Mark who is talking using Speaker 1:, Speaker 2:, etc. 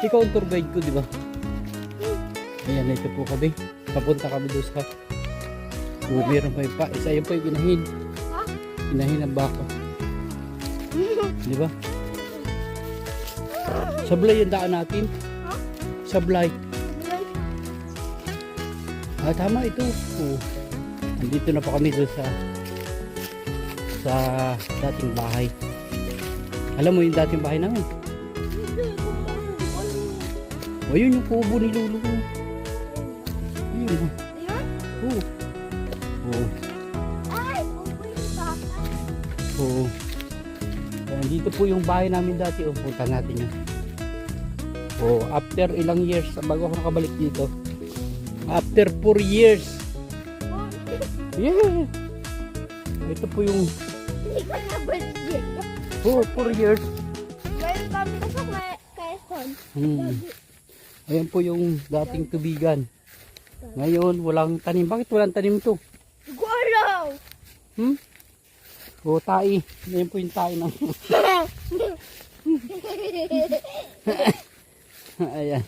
Speaker 1: Ikaw ang tour guide ko, di ba? Ayan, ito po kami. Papunta kami doon sa meron pa yung pa. Isa yun po yung inahin. Inahin ng baka. Di ba? Sablay yung daan natin. Sablay. Ah, tama ito. Oh. Andito na pa kami doon sa dating bahay. Alam mo yung dating bahay namin? O, yun yung kubo ni Lulu. Ayun. Oo. Oo. Oo. Dito po yung bahay namin dati. O, punta natin yun. O, after ilang years, bago ako nakabalik dito. After 4 years. Yeah. Ito po yung...
Speaker 2: Hindi ka nabalik dito.
Speaker 1: Oo, 4 years.
Speaker 2: Ngayon kami sa Quezon.
Speaker 1: Ayan po yung dating tubigan. Ngayon, walang tanim. Bakit walang tanim to?
Speaker 2: Guaraw!
Speaker 1: O, tai. Ayan po yung tai ng... Ayan.